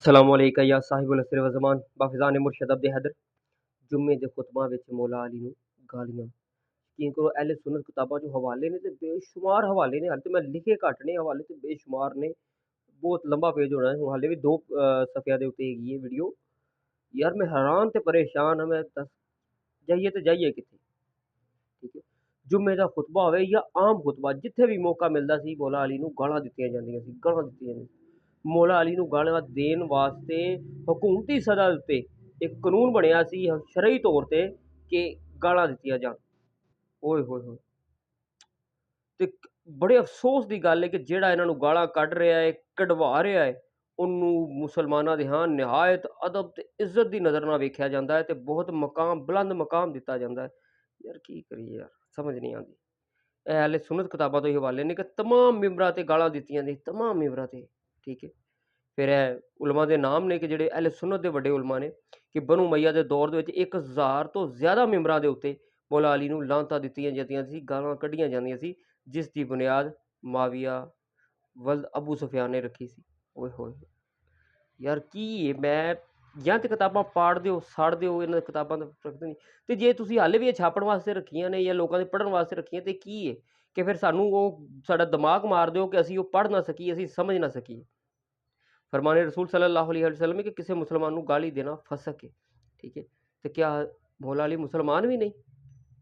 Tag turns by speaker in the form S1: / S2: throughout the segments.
S1: सलामुअलैका या साहिबुल असर व ज़मान बाफ़िज़ान मुर्शद अब्द हैदर जुम्मे दे खुतबा विच मौला अली नूं गालियां यकीन करो अहले सुन्नत किताबां चों हवाले ने ते बेशुमार हवाले ने हाले ते मैं लिखे घट ने हवाले ते बेशुमार ने बहुत लंबा पेज होना है हाले भी 2 सफ़िया दे उत्ते हैगी है वीडियो यार मैं हैरान ते परेशान हां मैं दस जाइए ते जाइए कित्थे ठीक है जुम्मे दा खुतबा होवे या आम खुतबा जिथे भी मौका मिलदा सी मौला अली नूं गालां दित्तियां ਜਾਂਦੀਆਂ ਸੀ गालां दित्तियां ਜਾਂਦੀਆਂ ਮੌਲਾ ਅਲੀ ਨੂੰ ਗਾਲਾਂ ਦੇਣ ਵਾਸਤੇ ਹਕੂਮਤੀ ਸਤ੍ਹਾ ਉੱਤੇ ਇੱਕ ਕਾਨੂੰਨ ਬਣਿਆ ਸੀ ਸ਼ਰਈ ਤੌਰ ਤੇ ਕਿ ਗਾਲਾਂ ਦਿੱਤੀਆਂ ਜਾਣ। ਓਏ ਹੋਏ ਹੋਏ! ਤੇ ਬੜੇ ਅਫ਼ਸੋਸ ਦੀ ਗੱਲ ਹੈ ਕਿ ਜਿਹੜਾ ਇਹਨਾਂ ਨੂੰ ਗਾਲਾਂ ਕੱਢ ਰਿਹਾ ਹੈ, ਕਢਵਾ ਰਿਹਾ ਹੈ, ਉਹਨੂੰ ਮੁਸਲਮਾਨਾਂ ਦੇ ਹਾਂ ਨਿਹਾਇਤ ਅਦਬ ਤੇ ਇੱਜ਼ਤ ਦੀ ਨਜ਼ਰ ਨਾਲ ਵੇਖਿਆ ਜਾਂਦਾ ਹੈ ਤੇ ਬਹੁਤ ਮਕਾਮ ਬੁਲੰਦ ਮਕਾਮ ਦਿੱਤਾ ਜਾਂਦਾ ਹੈ। ਯਾਰ ਕੀ ਕਰੀਏ ਯਾਰ, ਸਮਝ ਨਹੀਂ ਆਉਂਦੀ। ਇਹ ਹਾਲੇ ਸੁਨਨਤ ਕਿਤਾਬਾਂ ਤੋਂ ਹੀ ਹਵਾਲੇ ਨੇ ਕਿ ਤਮਾਮ ਮੈਂਬਰਾਂ ਤੇ ਗਾਲਾਂ ਦਿੱਤੀਆਂ ਨੇ, ਤਮਾਮ ਮੈਂਬਰਾਂ ਤੇ, ਠੀਕ ਹੈ। ਫਿਰ ਇਹ ਉਲਮਾ ਦੇ ਨਾਮ ਨੇ ਕਿ ਜਿਹੜੇ ਅਹਿਲੇ ਸੁਨਨਤ ਦੇ ਵੱਡੇ ਉਲਮਾ ਨੇ ਕਿ ਬਨੂ ਉਮਈਆ ਦੇ ਦੌਰ ਦੇ ਵਿੱਚ 1000 ਤੋਂ ਜ਼ਿਆਦਾ ਮੈਂਬਰਾਂ ਦੇ ਉੱਤੇ ਮੌਲਾ ਅਲੀ ਨੂੰ ਲਾਹਨਤਾਂ ਦਿੱਤੀਆਂ ਜਾਂਦੀਆਂ ਸੀ, ਗਾਲਾਂ ਕੱਢੀਆਂ ਜਾਂਦੀਆਂ ਸੀ, ਜਿਸ ਦੀ ਬੁਨਿਆਦ ਮੁਆਵੀਆ ਵਲਦ ਅਬੂ ਸੁਫਿਆਨ ਨੇ ਰੱਖੀ ਸੀ। ਓਏ ਹੋਏ! ਯਾਰ ਕੀ ਹੈ ਮੈਂ ਜਾਂ ਤਾਂ ਕਿਤਾਬਾਂ ਪਾੜ ਦਿਓ, ਸਾੜ ਦਿਓ, ਇਹਨਾਂ ਕਿਤਾਬਾਂ ਦਾ ਫਰਕ ਨਹੀਂ ਤੇ ਜੇ ਤੁਸੀਂ ਹਾਲੇ ਵੀ ਇਹ ਛਾਪਣ ਵਾਸਤੇ ਰੱਖੀਆਂ ਨੇ ਜਾਂ ਲੋਕਾਂ ਦੇ ਪੜ੍ਹਨ ਵਾਸਤੇ ਰੱਖੀਆਂ ਤੇ ਕੀ ਹੈ ਕਿ ਫਿਰ ਸਾਨੂੰ ਉਹ ਸਾਡਾ ਦਿਮਾਗ ਮਾਰ ਦਿਓ ਕਿ ਅਸੀਂ ਉਹ ਪੜ੍ਹ ਨਾ ਸਕੀਏ, ਅਸੀਂ ਸਮਝ ਨਾ ਸਕੀਏ। फरमाने रसूल सल्लल्लाहु अलैहि वसल्लम है कि किसी मुसलमान को गाली देना फसक है, ठीक है। तो क्या मौला अली मुसलमान भी नहीं,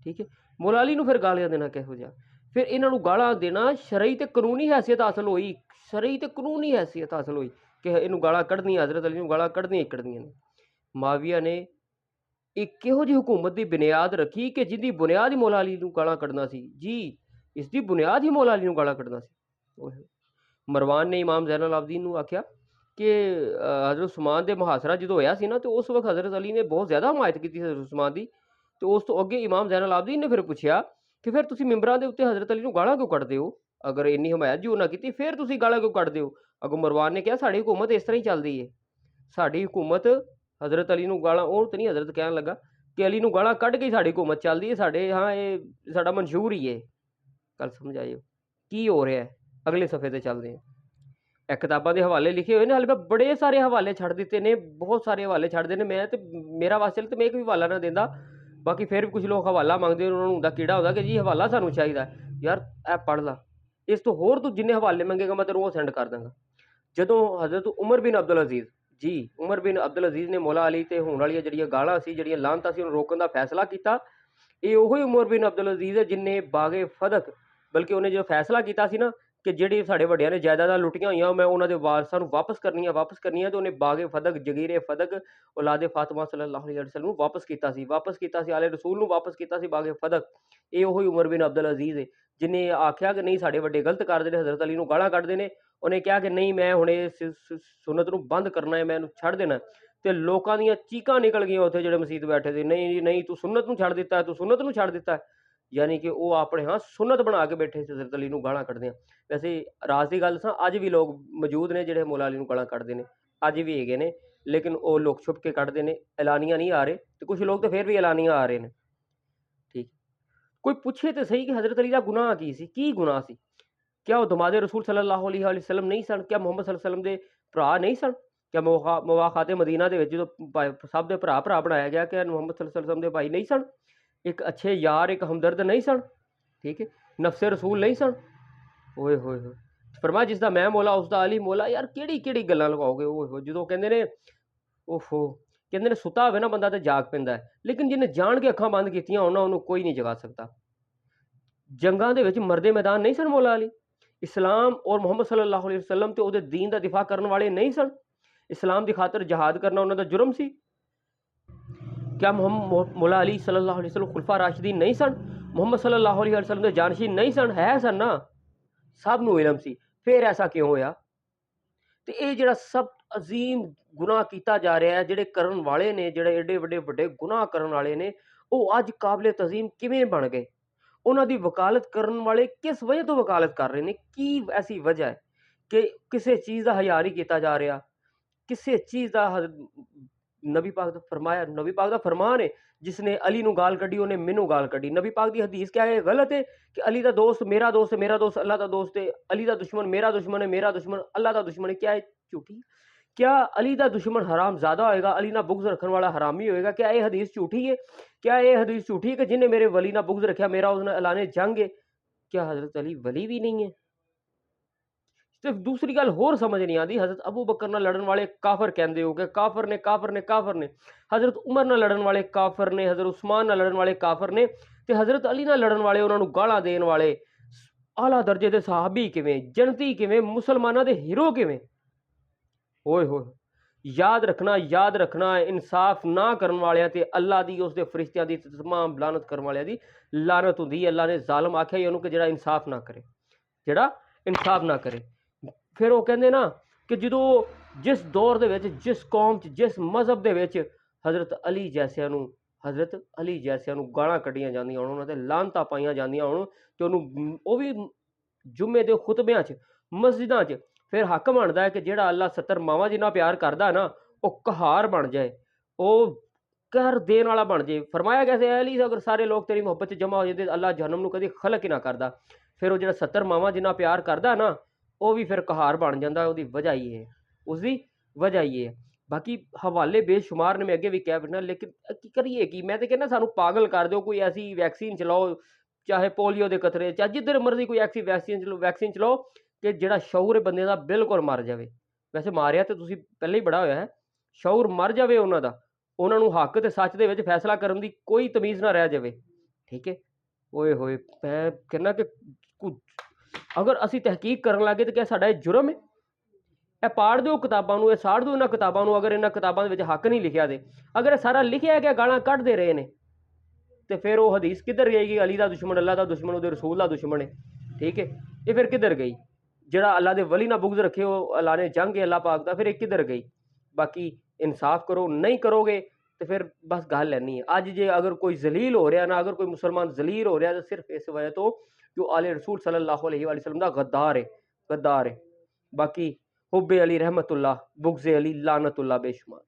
S1: ठीक है। मौला अली नूं फिर गालियां देना किहो जिहा, फिर इन्हां नूं गालां देना शरई ते कानूनी हैसियत हासिल होई, शरई ते कानूनी हैसियत हासिल होई कि इन्हूं गालां कढ़नियां, हज़रत अली नूं गालां कढ़नियां ही कढ़नियां ने। मुआविया ने एक किहो जी हुकूमत की बुनियाद रखी कि जिहदी बुनियाद ही मौला अली नूं गालां कढ़ना सी जी, इसकी बुनियाद ही मौला अली नूं गालां कढ़ना सी। ओए होए! मरवान ने इमाम ज़ैनुल आबिदीन नूं आख्या कि हज़रत उस्मान दे मुहासरा जो होया सी ना तो उस वक्त हज़रत अली ने बहुत ज़्यादा हमायत की थी हज़रत उस्मान दी। तो उस तो अगे इमाम ज़ैनुल आबिदीन ने फिर पूछा कि फिर तुसीं मिंबरां दे उत्ते हज़रत अली नूं गालां क्यों कढ़दे हो, अगर इन्नी हमायत जो उन्हां कीती फिर तुसीं गालां क्यों कढ़दे हो। अगों मरवान ने कहा साडी हुकूमत इस तरह ही चलदी है, साडी हुकूमत हज़रत अली नूं गालां ओह ते नहीं हज़रत कहण लगा कि अली नूं गालां कढ़ के ही साडी हुकूमत चलदी है, साडे हाँ ये साडा मंशूर ही है। गल समझ आइयो की हो रहा है। अगले सफ़े ते चलदे हां। ਇਹ ਕਿਤਾਬਾਂ ਦੇ ਹਵਾਲੇ ਲਿਖੇ ਹੋਏ ਨੇ ਹਾਲੇ ਮੈਂ ਬੜੇ ਸਾਰੇ ਹਵਾਲੇ ਛੱਡ ਦਿੱਤੇ ਨੇ, ਬਹੁਤ ਸਾਰੇ ਹਵਾਲੇ ਛੱਡਦੇ ਨੇ ਮੈਂ ਤੇ ਮੇਰਾ ਵਾਸਤੇ ਤੇ ਮੈਂ ਇੱਕ ਵੀ ਹਵਾਲਾ ਨਾ ਦਿੰਦਾ। ਬਾਕੀ ਫਿਰ ਵੀ ਕੁਝ ਲੋਕ ਹਵਾਲਾ ਮੰਗਦੇ ਉਹਨਾਂ ਨੂੰ ਹੁੰਦਾ ਕੀੜਾ ਹੁੰਦਾ ਕਿ ਜੀ ਹਵਾਲਾ ਸਾਨੂੰ ਚਾਹੀਦਾ ਯਾਰ ਇਹ ਪੜ੍ਹ ਲਾ, ਇਸ ਤੋਂ ਹੋਰ ਤੂੰ ਜਿੰਨੇ ਹਵਾਲੇ ਮੰਗੇਗਾ ਮੈਂ ਤੈਨੂੰ ਉਹ ਸੈਂਡ ਕਰ ਦਾਂਗਾ। ਜਦੋਂ ਹਜ਼ਰਤ ਉਮਰ ਬਿਨ ਅਬਦੁਲ ਅਜ਼ੀਜ਼ ਜੀ, ਉਮਰ ਬਿਨ ਅਬਦੁਲ ਅਜ਼ੀਜ਼ ਨੇ ਮੌਲਾ ਅਲੀ ਤੇ ਹੋਣ ਵਾਲੀਆਂ ਜਿਹੜੀਆਂ ਗਾਲਾਂ ਸੀ, ਜਿਹੜੀਆਂ ਲਾਹਨਤਾਂ ਸੀ, ਉਹਨੂੰ ਰੋਕਣ ਦਾ ਫੈਸਲਾ ਕੀਤਾ। ਇਹ ਉਹੀ ਉਮਰ ਬਿਨ ਅਬਦੁਲ ਅਜ਼ੀਜ਼ ਹੈ ਜਿਨੇ ਬਾਗੇ ਫਦਕ ਬਲਕਿ ਉਹਨੇ ਜੋ ਫੈਸਲਾ ਕੀਤਾ ਸੀ ਨਾ ਕਿ ਜਿਹੜੀ ਸਾਡੇ ਵੱਡਿਆਂ ਨੇ ਜਾਇਦਾਦਾਂ ਲੁੱਟੀਆਂ ਹੋਈਆਂ ਮੈਂ ਉਹਨਾਂ ਦੇ ਵਾਰਸਾਂ ਨੂੰ ਵਾਪਸ ਕਰਨੀਆਂ ਤੇ ਉਹਨੇ ਬਾਗੇ ਫਦਕ, ਜਗੀਰੇ ਫਦਕ, ਔਲਾਦੇ ਫਾਤਿਮਾ ਸੱਲੱਲਾਹੁ ਅਲੈਹਿ ਵਸੱਲਮ ਨੂੰ ਵਾਪਸ ਕੀਤਾ ਸੀ ਆਲੇ ਰਸੂਲ ਨੂੰ ਵਾਪਸ ਕੀਤਾ ਸੀ ਬਾਗੇ ਫਦਕ। ਇਹ ਉਹੀ ਉਮਰ ਬਿਨ ਅਬਦੁਲ ਅਜ਼ੀਜ਼ ਹੈ ਜਿਹਨੇ ਆਖਿਆ ਕਿ ਨਹੀਂ ਸਾਡੇ ਵੱਡੇ ਗਲਤ ਕਰਦੇ ਨੇ, ਹਜ਼ਰਤ ਅਲੀ ਨੂੰ ਗਾਲਾਂ ਕੱਢਦੇ ਨੇ। ਉਹਨੇ ਕਿਹਾ ਕਿ ਨਹੀਂ ਮੈਂ ਹੁਣ ਇਹ ਸੁਨਨਤ ਨੂੰ ਬੰਦ ਕਰਨਾ ਹੈ, ਮੈਂ ਇਹਨੂੰ ਛੱਡ ਦੇਣਾ। ਤੇ ਲੋਕਾਂ ਦੀਆਂ ਚੀਕਾਂ ਨਿਕਲ ਗਈਆਂ ਉੱਥੇ ਜਿਹੜੇ ਮਸੀਤ ਬੈਠੇ ਸੀ, ਨਹੀਂ ਜੀ ਨਹੀਂ ਤੂੰ ਸੁਨਨਤ ਨੂੰ ਛੱਡ ਦਿੱਤਾ, ਤੂੰ ਸੁਨਨਤ ਨੂੰ ਛੱਡ ਦਿੱਤਾ। ਯਾਨੀ ਕਿ ਉਹ ਆਪਣੇ ਹਾਂ ਸੁਨਨਤ ਬਣਾ ਕੇ ਬੈਠੇ ਸੀ ਹਜ਼ਰਤ ਅਲੀ ਨੂੰ ਗਾਲਾਂ ਕੱਢਦੇ ਆ। ਵੈਸੇ ਰਾਜ਼ ਦੀ ਗੱਲ ਦੱਸਾਂ ਅੱਜ ਵੀ ਲੋਕ ਮੌਜੂਦ ਨੇ ਜਿਹੜੇ ਮੌਲਾ ਅਲੀ ਨੂੰ ਗਾਲਾਂ ਕੱਢਦੇ ਨੇ, ਅੱਜ ਵੀ ਹੈਗੇ ਨੇ, ਲੇਕਿਨ ਉਹ ਲੋਕ ਛੁਪ ਕੇ ਕੱਢਦੇ ਨੇ, ਐਲਾਨੀਆਂ ਨਹੀਂ ਆ ਰਹੇ ਤੇ ਕੁਛ ਲੋਕ ਤਾਂ ਫਿਰ ਵੀ ਐਲਾਨੀਆਂ ਆ ਰਹੇ ਨੇ। ਠੀਕ, ਕੋਈ ਪੁੱਛੇ ਤੇ ਸਹੀ ਕਿ ਹਜ਼ਰਤ ਅਲੀ ਦਾ ਗੁਨਾਹ ਕੀ ਸੀ, ਕੀ ਗੁਨਾਹ ਸੀ? क्या वो दमादे रसूल सल्लल्लाहु अलैहि वसल्लम नहीं सन? क्या मुहम्मद सल्लल्लाहु अलैहि वसल्लम दे भरा नहीं सन? क्या मुवाखाते मदीना दे विच जो सब दे भरा बनाया गया क्या मुहम्मद सल्लल्लाहु अलैहि वसल्लम दे भाई नहीं सन? एक अच्छे यार, एक हमदर्द नहीं सन? ठीक है, नफ्से रसूल नहीं सन? ओए होए होए! फरमाया जिसदा मैं मौला उसदा अली मौला। यार किहड़ी गल्लां लगाओगे? ओए होए! जदों कहंदे ने ओहो कहंदे ने सुता होवे ना बंदा ते जाग पैंदा है, लेकिन जिन्हें जान के अखां बंद कीतियां होण ना उहनूं कोई नहीं जगा सकता। जंगां दे विच मरदे मैदान नहीं सन मौला अली? इस्लाम और मुहम्मद सल्लल्लाहु अलैहि वसल्लम ते उहदे दीन दा दिफा करन वाले नहीं सन? इस्लाम दी खातर जहाद करना उन्हां दा जुर्म सी? क्या मौला अली सल्लल्लाहु अलैहि वसल्लम खुलफा राशिदीन नहीं सन? मुहम्मद सल्लल्लाहु अलैहि वसल्लम दे जानशीन नहीं सन? है सन ना, सब नूं इलम सी, फिर ऐसा क्यों होया? ते इह जिहड़ा सब अजीम गुनाह कीता जा रहा है, जिहड़े करन वाले ने, जिहड़े एडे वड्डे गुनाह करन वाले ने, ओह अज काबिले तज़ीम किवें बन गए? उन्हां दी वकालत करन वाले किस वजह तो वकालत कर रहे ने? की ऐसी वजह है कि किसी चीज़ का हया नहीं किया जा रहा, किसी चीज़ का नबी पाक दा फरमाया, नबी पाक दा फरमान है जिसने अली नूं गाल कड्ढी उन्हें मैनू गाल कड्ढी। नबी पाक दी हदीस क्या है? गलत है कि अली दा दोस्त मेरा दोस्त है, मेरा दोस्त अल्लाह दा दोस्त है, अली दा दुश्मन मेरा दुश्मन है, मेरा दुश्मन अल्लाह दा दुश्मन है। क्या है? झूठी। क्या अली दा दुश्मन हराम ज़्यादा होएगा, अली ना बुग़्ज़ रखने वाला हरामी होएगा? क्या ये हदीस झूठी है? क्या ये हदीस झूठी है कि जिन्हें मेरे वली ना बुग़्ज़ रखा मेरा उसने ऐलाने जंग है? क्या हज़रत अली वली भी नहीं है? सिर्फ दूसरी गल होर समझ नहीं आती, हज़रत अबू बकर नाल लड़न वाले काफिर कहंदे हो कि काफिर ने हज़रत उमर नाल लड़न वाले काफिर ने, हज़रत उस्मान नाल लड़न वाले काफिर ने ते हज़रत अली नाल लड़न वाले उन्हां नूं गालां देण वाले आला दर्जे दे सहाबी किवें, जन्नती किवें, मुसलमानां दे हीरो किवें? ओए होए! याद रखना इंसाफ ना करन वालियां ते अल्लाह दी उसदे फरिश्तियां दी ते तमाम लानत करन वालियां दी लानत हुंदी है। अल्लाह ने ज़ालिम आख्या ही ओनू कि जेड़ा इंसाफ ना करे, जेड़ा इंसाफ ना करे। फिर वो कहंदे ना कि जदों जिस दौर दे विच, जिस कौम च, जिस मज़हब दे विच हज़रत अली जैसिਆਂ ਨੂੰ ਗਾਲਾਂ ਕੱਢੀਆਂ ਜਾਂਦੀਆਂ ਹੋਣ, ਉਹਨਾਂ ਤੇ ਲਾਹਨਤਾਂ ਪਾਈਆਂ ਜਾਂਦੀਆਂ ਹੋਣ ਤੇ ਉਹਨੂੰ ਉਹ ਵੀ ਜੁਮੇ ਦੇ ਖੁਤਬਿਆਂ 'ਚ, ਮਸਜਿਦਾਂ 'ਚ ਫਿਰ ਹੱਕ ਬਣਦਾ ਹੈ ਕਿ ਜਿਹੜਾ ਅੱਲਾ 70 ਮਾਵਾਂ ਜਿੰਨਾ ਪਿਆਰ ਕਰਦਾ ਨਾ ਉਹ ਕਹਾਰ ਬਣ ਜਾਏ, ਉਹ ਕਹਿਰ ਦੇਣ ਵਾਲਾ ਬਣ ਜਾਏ। ਫਰਮਾਇਆ ਗਿਆ ਸੀ ਐ ਅਲੀ ਅਗਰ ਸਾਰੇ ਲੋਕ ਤੇਰੀ ਮੁਹੱਬਤ 'ਚ ਜਮ੍ਹਾਂ ਹੋ ਜਾਂਦੇ ਅੱਲਾ ਜਹੰਨਮ ਨੂੰ ਕਦੀ ਖਲਕ ਹੀ ਨਾ ਕਰਦਾ। ਫਿਰ ਉਹ ਜਿਹੜਾ 70 ਮਾਵਾਂ ਜਿੰਨਾ ਪਿਆਰ ਕਰਦਾ ਨਾ ਉਹ ਵੀ ਫਿਰ ਕਹਾਰ ਬਣ ਜਾਂਦਾ। ਉਹਦੀ ਵਜ੍ਹਾ ਹੀ ਹੈ, ਉਸਦੀ ਵਜ੍ਹਾ ਹੀ ਹੈ। ਬਾਕੀ ਹਵਾਲੇ ਬੇਸ਼ੁਮਾਰ ਨੇ, ਮੈਂ ਅੱਗੇ ਵੀ ਕਹਿ ਬੈਠਾ, ਲੇਕਿਨ ਕੀ ਕਰੀਏ ਕੀ? ਮੈਂ ਤਾਂ ਕਹਿੰਦਾ ਸਾਨੂੰ ਪਾਗਲ ਕਰ ਦਿਓ, ਕੋਈ ਐਸੀ ਵੈਕਸੀਨ ਚਲਾਓ, ਚਾਹੇ ਪੋਲੀਓ ਦੇ ਕਤਰੇ, ਚਾਹੇ ਜਿੱਧਰ ਮਰਜ਼ੀ ਕੋਈ ਐਸੀ ਵੈਕਸੀਨ ਚਲਾਓ ਕਿ ਜਿਹੜਾ ਸ਼ਊਰ ਹੈ ਬੰਦੇ ਦਾ ਬਿਲਕੁਲ ਮਰ ਜਾਵੇ। ਵੈਸੇ ਮਾਰਿਆ ਤਾਂ ਤੁਸੀਂ ਪਹਿਲਾਂ ਹੀ ਬੜਾ ਹੋਇਆ ਹੈ, ਸ਼ਊਰ ਮਰ ਜਾਵੇ ਉਹਨਾਂ ਦਾ, ਉਹਨਾਂ ਨੂੰ ਹੱਕ ਤੇ ਸੱਚ ਦੇ ਵਿੱਚ ਫੈਸਲਾ ਕਰਨ ਦੀ ਕੋਈ ਤਮੀਜ਼ ਨਾ ਰਹਿ ਜਾਵੇ। ਠੀਕ ਹੈ। ਓਏ ਹੋਏ, ਮੈਂ ਕਹਿੰਦਾ ਕਿ ਅਗਰ ਅਸੀਂ ਤਹਿਕੀਕ ਕਰਨ ਲੱਗੇ ਤਾਂ ਕਿਆ ਸਾਡਾ ਇਹ ਜੁਰਮ ਹੈ? ਇਹ ਪਾੜ ਦਿਓ ਕਿਤਾਬਾਂ ਨੂੰ, ਇਹ ਸਾੜ ਦਿਓ ਇਹਨਾਂ ਕਿਤਾਬਾਂ ਨੂੰ, ਅਗਰ ਇਹਨਾਂ ਕਿਤਾਬਾਂ ਦੇ ਵਿੱਚ ਹੱਕ ਨਹੀਂ ਲਿਖਿਆ ਤੇ। ਅਗਰ ਇਹ ਸਾਰਾ ਲਿਖਿਆ ਗਿਆ ਗਾਲਾਂ ਕੱਢਦੇ ਰਹੇ ਨੇ ਤੇ ਫਿਰ ਉਹ ਹਦੀਸ ਕਿੱਧਰ ਗਈ? ਅਲੀ ਦਾ ਦੁਸ਼ਮਣ ਅੱਲਾ ਦਾ ਦੁਸ਼ਮਣ, ਉਹਦੇ ਰਸੂਲ ਦਾ ਦੁਸ਼ਮਣ ਹੈ। ਠੀਕ ਹੈ। ਇਹ ਫਿਰ ਕਿੱਧਰ ਗਈ? ਜਿਹੜਾ ਅੱਲਾ ਦੇ ਵਲੀ ਨਾਲ ਬੁਗਜ਼ ਰੱਖੇ ਉਹ ਅੱਲਾ ਨੇ ਜੰਗ ਹੈ ਅੱਲਾ ਪਾਕ ਦਾ, ਫਿਰ ਇਹ ਕਿੱਧਰ ਗਈ? ਬਾਕੀ ਇਨਸਾਫ ਕਰੋ, ਨਹੀਂ ਕਰੋਗੇ ਤੇ ਫਿਰ ਬਸ ਗੱਲ ਐਨੀ ਹੈ। ਅੱਜ ਜੇ ਅਗਰ ਕੋਈ ਜ਼ਲੀਲ ਹੋ ਰਿਹਾ ਨਾ, ਅਗਰ ਕੋਈ ਮੁਸਲਮਾਨ ਜ਼ਲੀਲ ਹੋ ਰਿਹਾ ਤਾਂ ਸਿਰਫ ਇਸ ਵਜ੍ਹਾ ਤੋਂ ਕਿ ਉਹ ਆਲੇ रसूल सल्लल्लाहु अलैहि वसल्लम ਦਾ गद्दार है। बाकी हुब्बे अली रहमतुल्लाह, बुग़्ज़े अली लानतुल्लाह बेशुमार।